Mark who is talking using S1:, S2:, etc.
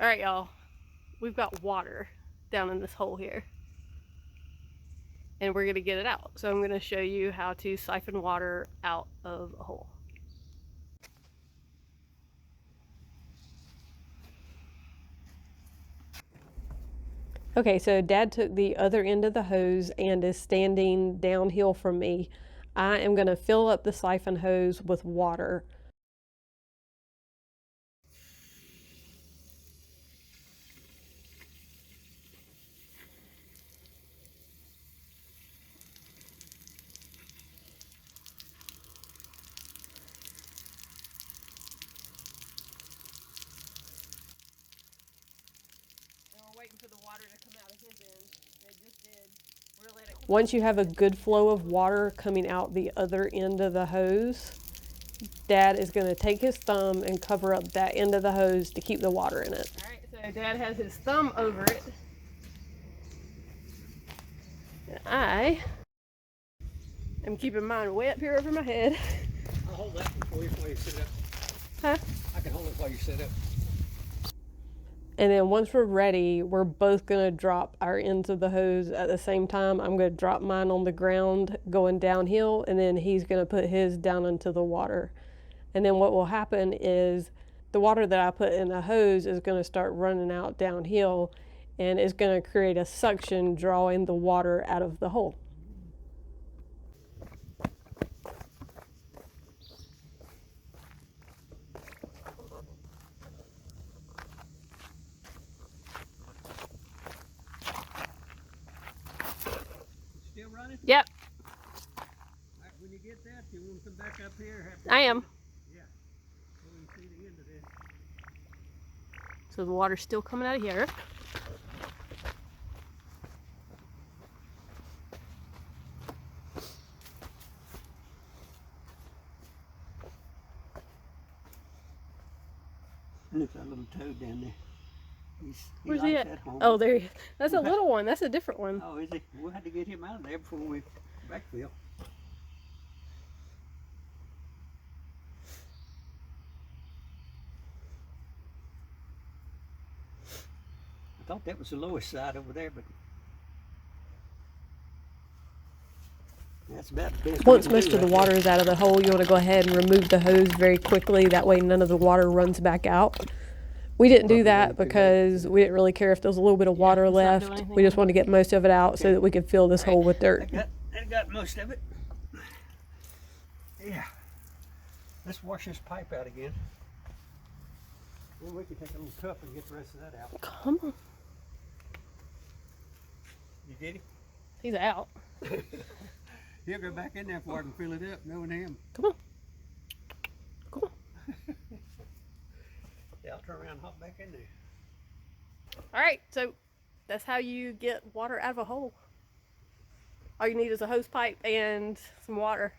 S1: All right, y'all. We've got water down in this hole here. And we're going to get it out. So I'm going to show you how to siphon water out of a hole. Okay, so Dad took the other end of the hose and is standing downhill from me. I am going to fill up the siphon hose with water. Waiting for the water to come out of his end. It just did. Once you have a good flow of water coming out the other end of the hose, Dad is going to take his thumb and cover up that end of the hose to keep the water in it. All right, so Dad has his thumb over it. And I am keeping mine way up here over my head.
S2: I'll hold that for you while you sit up.
S1: Huh?
S2: I can hold it while you sit up.
S1: And then once we're ready, we're both going to drop our ends of the hose at the same time. I'm going to drop mine on the ground going downhill, and then he's going to put his down into the water. And then what will happen is the water that I put in the hose is going to start running out downhill, and it's going to create a suction drawing the water out of the hole.
S2: Still running?
S1: Yep.
S2: All right, when you get that, you want to come back up here?
S1: I am.
S2: Yeah. So we can see the end of this.
S1: So the water's still coming out of here.
S2: Look at that little toad down there.
S1: Where's he at? Oh, there he is. That's a little one. That's a different one.
S2: Oh, is he? We'll have to get him out of there before we backfill. I thought that was the lowest side over there, but that's about the best.
S1: Once most of the water is out of the hole, you want to go ahead and remove the hose very quickly. That way none of the water runs back out. We didn't do that because we didn't really care if there was a little bit of water left. We just wanted to get most of it out so that we could fill this hole with dirt.
S2: I got most of it. Yeah. Let's wash this pipe out again. Then we can take a little cup and get the rest of that out.
S1: Come on.
S2: You get him?
S1: He's out.
S2: He'll go back in there for it and fill it up, knowing him.
S1: Come on. Come on.
S2: Yeah, I'll turn around and hop back in there.
S1: All right, so that's how you get water out of a hole. All you need is a hose pipe and some water.